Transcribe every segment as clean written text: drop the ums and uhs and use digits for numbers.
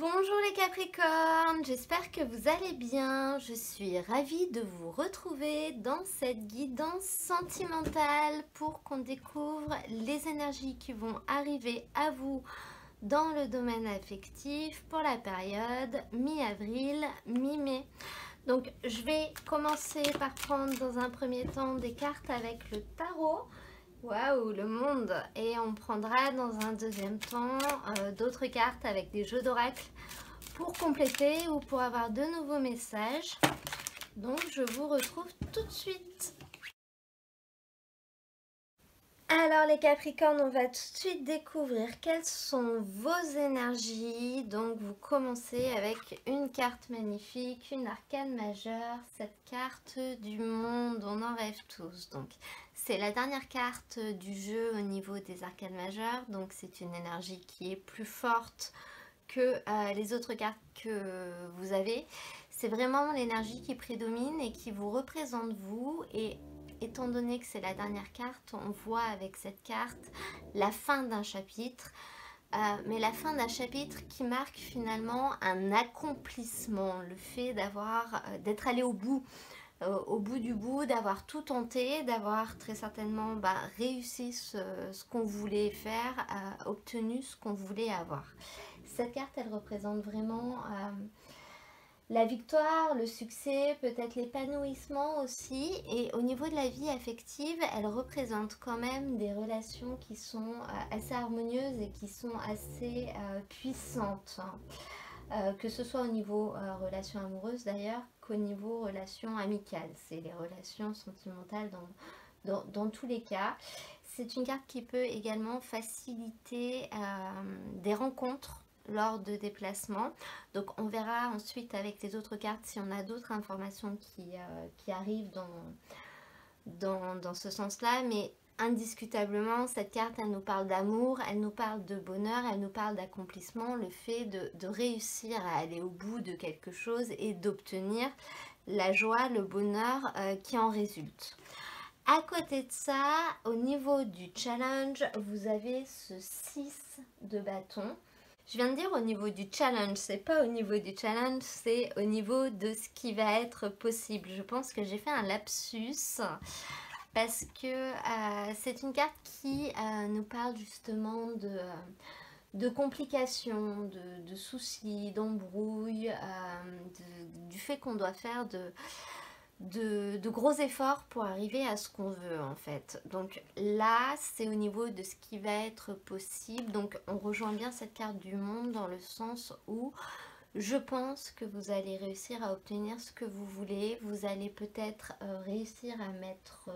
Bonjour les Capricornes, j'espère que vous allez bien. Je suis ravie de vous retrouver dans cette guidance sentimentale pour qu'on découvre les énergies qui vont arriver à vous dans le domaine affectif pour la période mi-avril, mi-mai. Donc je vais commencer par prendre dans un premier temps des cartes avec le tarot. Waouh, le monde! Et on prendra dans un deuxième temps d'autres cartes avec des jeux d'oracle pour compléter ou pour avoir de nouveaux messages. Donc je vous retrouve tout de suite. Alors les Capricornes, on va tout de suite découvrir quelles sont vos énergies. Donc vous commencez avec une carte magnifique, une arcane majeure, cette carte du monde, on en rêve tous. Donc c'est la dernière carte du jeu au niveau des arcanes majeures, donc c'est une énergie qui est plus forte que les autres cartes que vous avez. C'est vraiment l'énergie qui prédomine et qui vous représente vous, et étant donné que c'est la dernière carte, on voit avec cette carte la fin d'un chapitre, mais la fin d'un chapitre qui marque finalement un accomplissement, le fait d'être allé au bout du bout, d'avoir tout tenté, d'avoir très certainement réussi ce qu'on voulait faire, obtenu ce qu'on voulait avoir. Cette carte, elle représente vraiment la victoire, le succès, peut-être l'épanouissement aussi. Et au niveau de la vie affective, elle représente quand même des relations qui sont assez harmonieuses et qui sont assez puissantes. Que ce soit au niveau relations amoureuses d'ailleurs, qu'au niveau relations amicales. C'est les relations sentimentales dans tous les cas. C'est une carte qui peut également faciliter des rencontres lors de déplacements. Donc on verra ensuite avec les autres cartes si on a d'autres informations qui arrivent dans ce sens-là. Mais indiscutablement, cette carte, elle nous parle d'amour, elle nous parle de bonheur, elle nous parle d'accomplissement, le fait de réussir à aller au bout de quelque chose et d'obtenir la joie, le bonheur qui en résulte. À côté de ça, au niveau du challenge, vous avez ce 6 de bâton. Je viens de dire au niveau du challenge, c'est pas au niveau du challenge, c'est au niveau de ce qui va être possible. Je pense que j'ai fait un lapsus parce que c'est une carte qui nous parle justement de complications, de soucis, d'embrouilles, du fait qu'on doit faire de gros efforts pour arriver à ce qu'on veut en fait. Donc là, c'est au niveau de ce qui va être possible. Donc on rejoint bien cette carte du monde dans le sens où je pense que vous allez réussir à obtenir ce que vous voulez. Vous allez peut-être réussir à mettre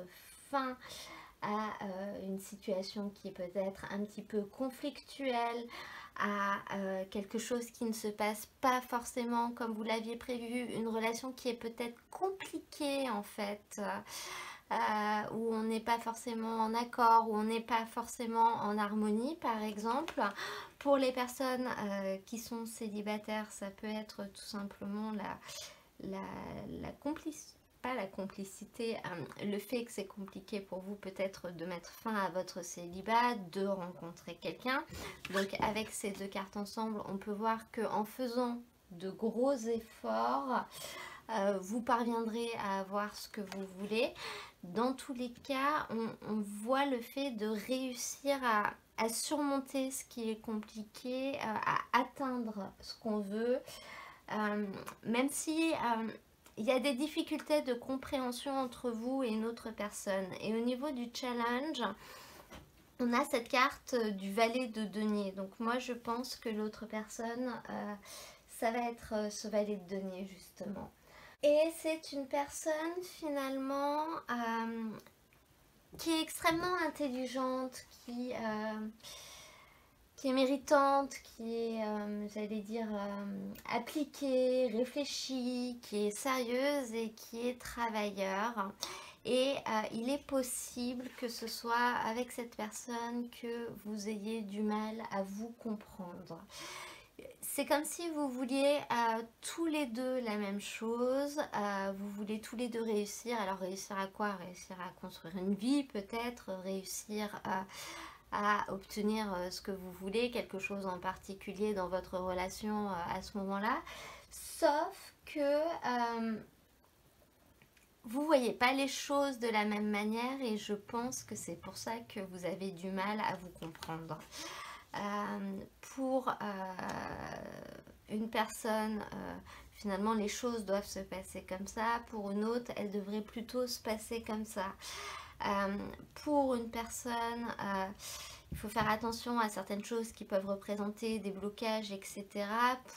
fin à une situation qui est peut-être un petit peu conflictuelle, à quelque chose qui ne se passe pas forcément comme vous l'aviez prévu, une relation qui est peut-être compliquée en fait, où on n'est pas forcément en accord, où on n'est pas forcément en harmonie par exemple. Pour les personnes qui sont célibataires, ça peut être tout simplement la complicité, pas la complicité, le fait que c'est compliqué pour vous peut-être de mettre fin à votre célibat, de rencontrer quelqu'un. Donc avec ces deux cartes ensemble, on peut voir qu'en faisant de gros efforts, vous parviendrez à avoir ce que vous voulez. Dans tous les cas, on voit le fait de réussir à surmonter ce qui est compliqué, à atteindre ce qu'on veut, même si il y a des difficultés de compréhension entre vous et une autre personne. Et au niveau du challenge, on a cette carte du valet de denier. Donc moi je pense que l'autre personne, ça va être ce valet de denier justement. Et c'est une personne finalement qui est extrêmement intelligente, qui est méritante, qui est, j'allais dire, appliquée, réfléchie, qui est sérieuse et qui est travailleur. Et il est possible que ce soit avec cette personne que vous ayez du mal à vous comprendre. C'est comme si vous vouliez tous les deux la même chose, vous voulez tous les deux réussir. Alors réussir à quoi? Réussir à construire une vie peut-être, réussir à obtenir ce que vous voulez, quelque chose en particulier dans votre relation à ce moment-là. Sauf que vous voyez pas les choses de la même manière et je pense que c'est pour ça que vous avez du mal à vous comprendre. Pour une personne, finalement les choses doivent se passer comme ça. Pour une autre, elles devraient plutôt se passer comme ça. Pour une personne, il faut faire attention à certaines choses qui peuvent représenter des blocages, etc.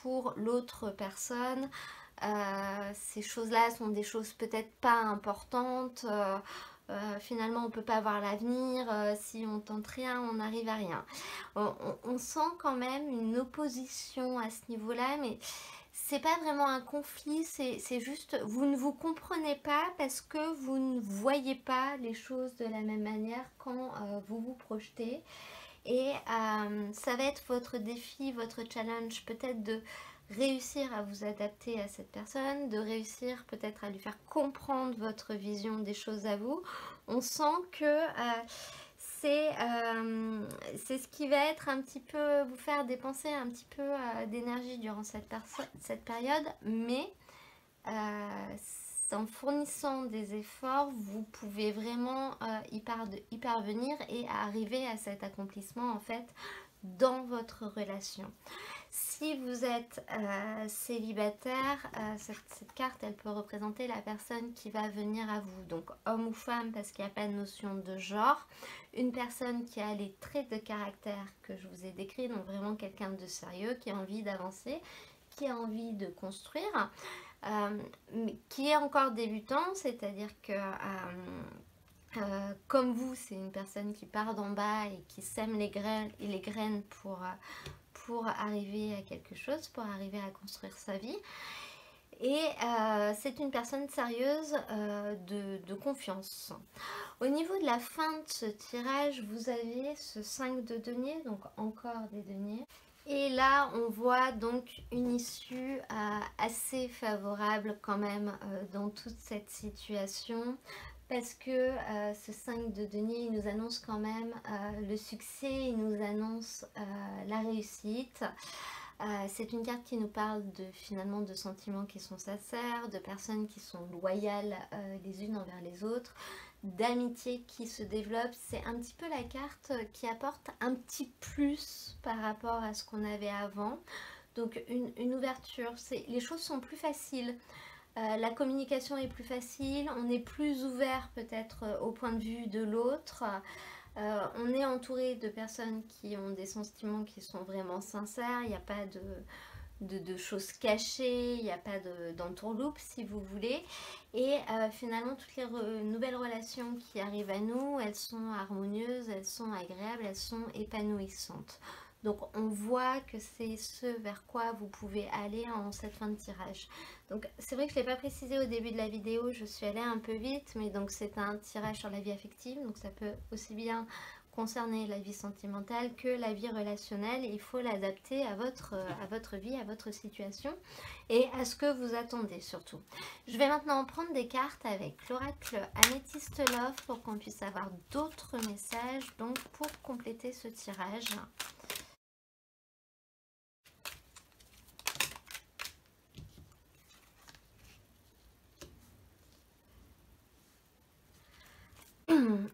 Pour l'autre personne, ces choses-là sont des choses peut-être pas importantes. Finalement, on ne peut pas voir l'avenir. Si on tente rien, on n'arrive à rien. On sent quand même une opposition à ce niveau-là, mais c'est pas vraiment un conflit, c'est juste vous ne vous comprenez pas parce que vous ne voyez pas les choses de la même manière quand vous vous projetez. Et ça va être votre défi, votre challenge, peut-être de réussir à vous adapter à cette personne, de réussir peut-être à lui faire comprendre votre vision des choses à vous. On sent que c'est ce qui va être un petit peu, vous faire dépenser un petit peu d'énergie durant cette période, mais en fournissant des efforts, vous pouvez vraiment y parvenir et arriver à cet accomplissement en fait dans votre relation. Si vous êtes célibataire, cette carte, elle peut représenter la personne qui va venir à vous. Donc homme ou femme, parce qu'il n'y a pas de notion de genre. Une personne qui a les traits de caractère que je vous ai décrits, donc vraiment quelqu'un de sérieux, qui a envie d'avancer, qui a envie de construire, mais qui est encore débutant, c'est-à-dire que... comme vous, c'est une personne qui part d'en bas et qui sème les graines pour arriver à quelque chose, pour arriver à construire sa vie. Et c'est une personne sérieuse de confiance. Au niveau de la fin de ce tirage, vous avez ce 5 de denier, donc encore des deniers. Et là, on voit donc une issue assez favorable quand même dans toute cette situation. Parce que ce 5 de denier, il nous annonce quand même le succès, il nous annonce la réussite. C'est une carte qui nous parle finalement de sentiments qui sont sincères, de personnes qui sont loyales les unes envers les autres, d'amitié qui se développe. C'est un petit peu la carte qui apporte un petit plus par rapport à ce qu'on avait avant. Donc une ouverture, les choses sont plus faciles. La communication est plus facile, on est plus ouvert peut-être au point de vue de l'autre. On est entouré de personnes qui ont des sentiments qui sont vraiment sincères, il n'y a pas de choses cachées, il n'y a pas d'entourloupe si vous voulez. Et finalement, toutes les nouvelles relations qui arrivent à nous, elles sont harmonieuses, elles sont agréables, elles sont épanouissantes. Donc on voit que c'est ce vers quoi vous pouvez aller en cette fin de tirage. Donc c'est vrai que je ne l'ai pas précisé au début de la vidéo, je suis allée un peu vite, mais donc c'est un tirage sur la vie affective, donc ça peut aussi bien concerner la vie sentimentale que la vie relationnelle. Il faut l'adapter à votre vie, à votre situation et à ce que vous attendez surtout. Je vais maintenant prendre des cartes avec l'oracle Amethyst Love pour qu'on puisse avoir d'autres messages, donc pour compléter ce tirage.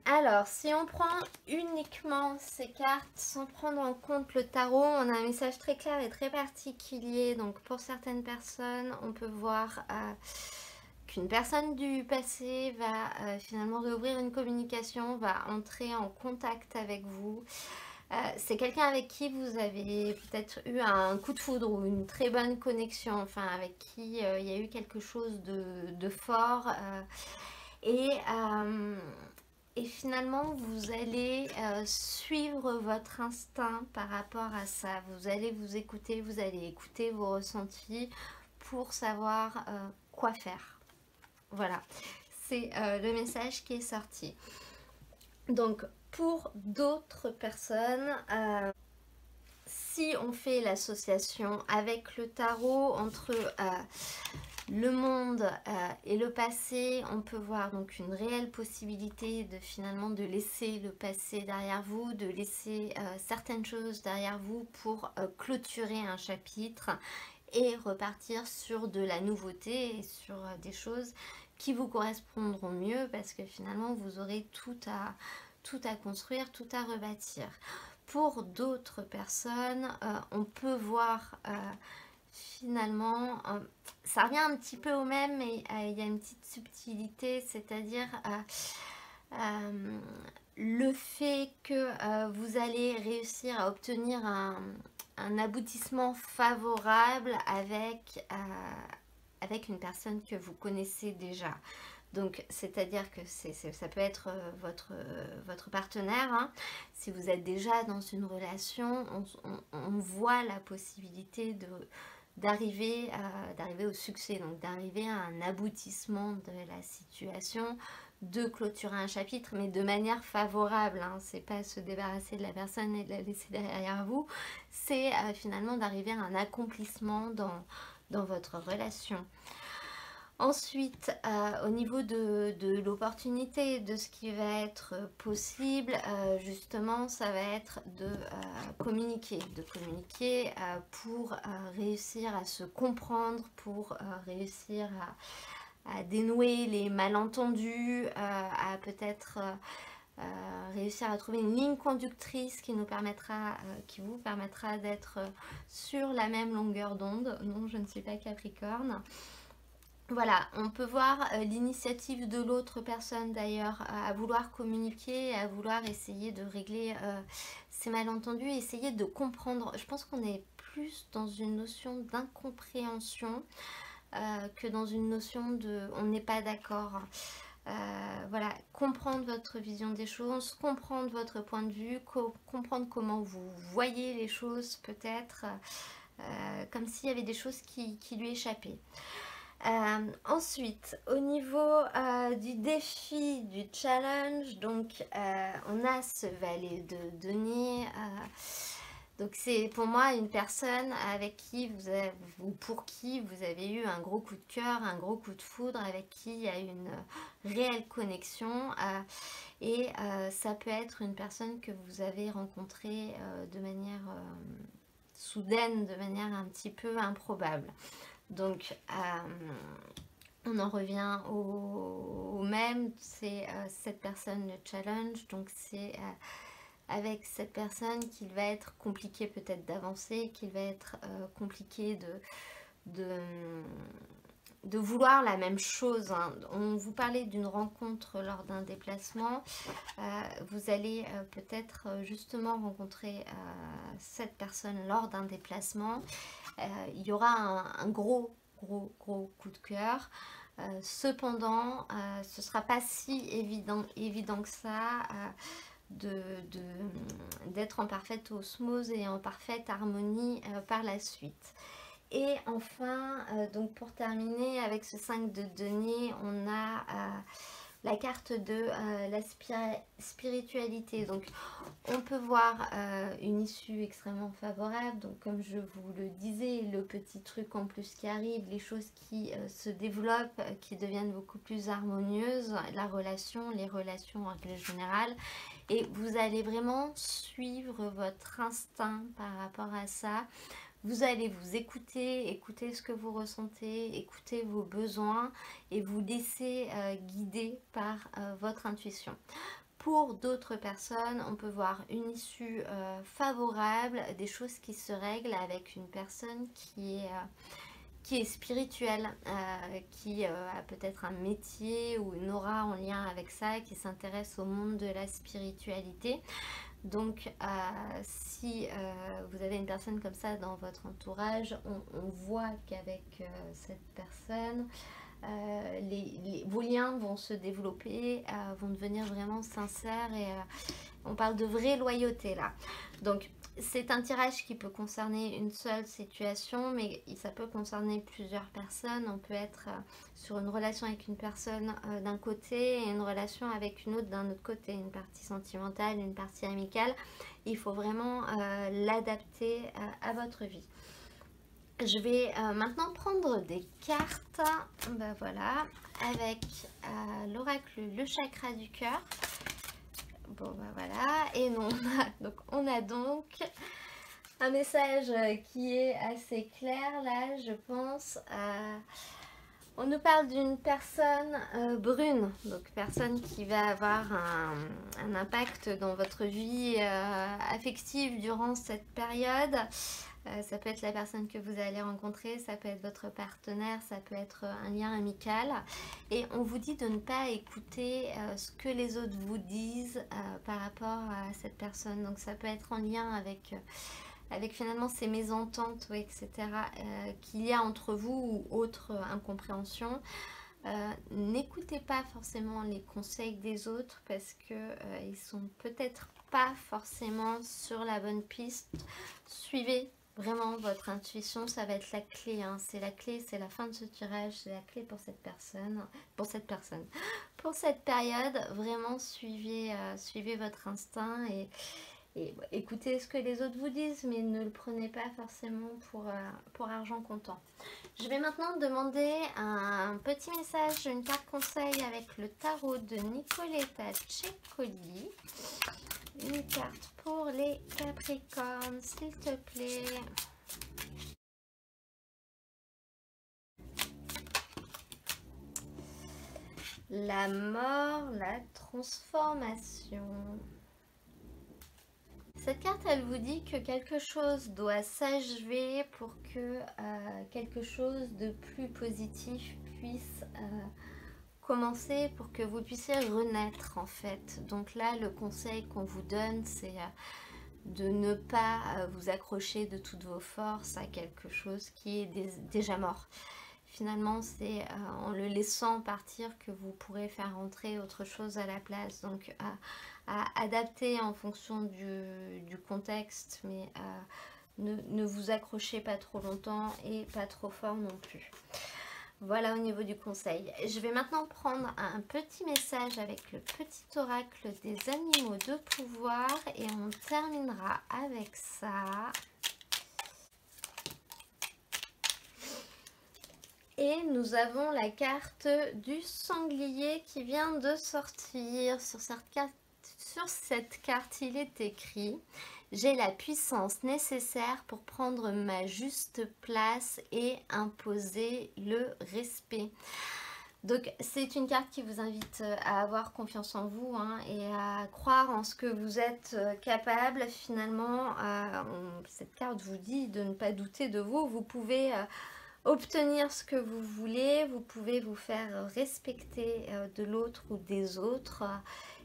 Alors, si on prend uniquement ces cartes sans prendre en compte le tarot, on a un message très clair et très particulier. Donc, pour certaines personnes, on peut voir qu'une personne du passé va finalement réouvrir une communication, va entrer en contact avec vous. C'est quelqu'un avec qui vous avez peut-être eu un coup de foudre ou une très bonne connexion, enfin avec qui il y a eu quelque chose de fort. Et finalement, vous allez suivre votre instinct par rapport à ça. Vous allez vous écouter, vous allez écouter vos ressentis pour savoir quoi faire. Voilà, c'est le message qui est sorti. Donc, pour d'autres personnes, si on fait l'association avec le tarot entre le monde et le passé, on peut voir donc une réelle possibilité de finalement de laisser le passé derrière vous, de laisser certaines choses derrière vous pour clôturer un chapitre et repartir sur de la nouveauté et sur des choses qui vous correspondront mieux parce que finalement vous aurez tout à construire, tout à rebâtir. Pour d'autres personnes, on peut voir finalement, ça revient un petit peu au même, mais il y a une petite subtilité, c'est-à-dire le fait que vous allez réussir à obtenir un aboutissement favorable avec une personne que vous connaissez déjà. Donc, c'est-à-dire que ça peut être votre partenaire. Hein. Si vous êtes déjà dans une relation, on voit la possibilité d'arriver au succès, donc d'arriver à un aboutissement de la situation, de clôturer un chapitre, mais de manière favorable. Hein. C'est pas se débarrasser de la personne et de la laisser derrière vous, c'est finalement d'arriver à un accomplissement dans votre relation. Ensuite, au niveau de l'opportunité, de ce qui va être possible, justement, ça va être de communiquer pour réussir à se comprendre, pour réussir à dénouer les malentendus, à peut-être réussir à trouver une ligne conductrice qui vous permettra d'être sur la même longueur d'onde. Non, je ne suis pas Capricorne. Voilà, on peut voir l'initiative de l'autre personne d'ailleurs à vouloir communiquer, à vouloir essayer de régler ces malentendus, essayer de comprendre. Je pense qu'on est plus dans une notion d'incompréhension que dans une notion de on n'est pas d'accord. Voilà, comprendre votre vision des choses, comprendre votre point de vue, comprendre comment vous voyez les choses peut-être, comme s'il y avait des choses qui lui échappaient. Ensuite, au niveau du défi, du challenge, donc on a ce valet de denier. Donc c'est pour moi une personne avec qui ou pour qui vous avez eu un gros coup de cœur, un gros coup de foudre, avec qui il y a une réelle connexion. Et ça peut être une personne que vous avez rencontrée de manière soudaine, de manière un petit peu improbable. Donc, on en revient au même, c'est cette personne, le challenge. Donc, c'est avec cette personne qu'il va être compliqué peut-être d'avancer, qu'il va être compliqué de vouloir la même chose. Hein. On vous parlait d'une rencontre lors d'un déplacement. Vous allez peut-être justement rencontrer cette personne lors d'un déplacement. Il y aura un gros coup de cœur. Cependant, ce ne sera pas si évident que ça d'être en parfaite osmose et en parfaite harmonie par la suite. Et enfin, donc pour terminer avec ce 5 de denier, on a la carte de la spiritualité. Donc on peut voir une issue extrêmement favorable. Donc comme je vous le disais, le petit truc en plus qui arrive, les choses qui se développent, qui deviennent beaucoup plus harmonieuses, les relations en règle générale. Et vous allez vraiment suivre votre instinct par rapport à ça. Vous allez vous écouter ce que vous ressentez, écouter vos besoins et vous laisser guider par votre intuition. Pour d'autres personnes, on peut voir une issue favorable, des choses qui se règlent avec une personne qui est spirituelle, qui a peut-être un métier ou une aura en lien avec ça, qui s'intéresse au monde de la spiritualité. Donc, si vous avez une personne comme ça dans votre entourage, on voit qu'avec cette personne, vos liens vont se développer, vont devenir vraiment sincères et on parle de vraie loyauté là. Donc, c'est un tirage qui peut concerner une seule situation, mais ça peut concerner plusieurs personnes. On peut être sur une relation avec une personne d'un côté et une relation avec une autre d'un autre côté, une partie sentimentale, une partie amicale. Il faut vraiment l'adapter à votre vie. Je vais maintenant prendre des cartes, ben voilà, avec l'oracle, le chakra du cœur. Bon ben voilà, et non, on a donc un message qui est assez clair là, je pense. On nous parle d'une personne brune, donc personne qui va avoir un impact dans votre vie affective durant cette période. Ça peut être la personne que vous allez rencontrer, ça peut être votre partenaire, ça peut être un lien amical. Et on vous dit de ne pas écouter ce que les autres vous disent par rapport à cette personne. Donc ça peut être en lien avec finalement ces mésententes, oui, etc., qu'il y a entre vous ou autre incompréhension. N'écoutez pas forcément les conseils des autres parce que ils sont peut-être pas forcément sur la bonne piste. Suivez vraiment votre intuition, ça va être la clé, hein. C'est la clé, c'est la fin de ce tirage, c'est la clé pour cette personne, pour cette période. Vraiment suivez votre instinct et écoutez ce que les autres vous disent, mais ne le prenez pas forcément pour argent comptant. Je vais maintenant demander un petit message, une carte conseil avec le tarot de Nicoletta Ceccoli. Une carte pour les Capricornes, s'il te plaît. La mort, la transformation. Cette carte, elle vous dit que quelque chose doit s'achever pour que quelque chose de plus positif puisse commencer, pour que vous puissiez renaître en fait. Donc là, le conseil qu'on vous donne, c'est de ne pas vous accrocher de toutes vos forces à quelque chose qui est déjà mort. Finalement, c'est en le laissant partir que vous pourrez faire entrer autre chose à la place. Donc, à adapter en fonction du contexte, mais ne vous accrochez pas trop longtemps et pas trop fort non plus. Voilà au niveau du conseil. Je vais maintenant prendre un petit message avec le petit oracle des animaux de pouvoir et on terminera avec ça. Et nous avons la carte du sanglier qui vient de sortir. Sur cette carte, il est écrit: j'ai la puissance nécessaire pour prendre ma juste place et imposer le respect. Donc c'est une carte qui vous invite à avoir confiance en vous, hein, et à croire en ce que vous êtes capable. Finalement, cette carte vous dit de ne pas douter de vous. Vous pouvez obtenir ce que vous voulez, vous pouvez vous faire respecter de l'autre ou des autres.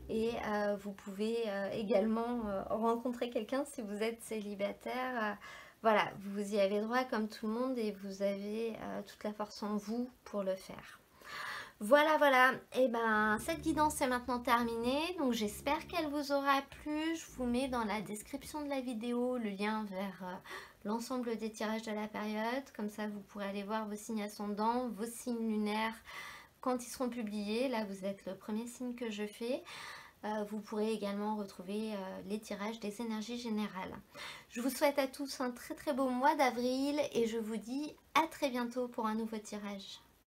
Et vous pouvez également rencontrer quelqu'un si vous êtes célibataire. Voilà, vous y avez droit comme tout le monde et vous avez toute la force en vous pour le faire. Voilà, et ben cette guidance est maintenant terminée, donc j'espère qu'elle vous aura plu. Je vous mets dans la description de la vidéo le lien vers l'ensemble des tirages de la période, comme ça vous pourrez aller voir vos signes ascendants, vos signes lunaires quand ils seront publiés. Là vous êtes le premier signe que je fais. Vous pourrez également retrouver les tirages des énergies générales. Je vous souhaite à tous un très beau mois d'avril et je vous dis à très bientôt pour un nouveau tirage.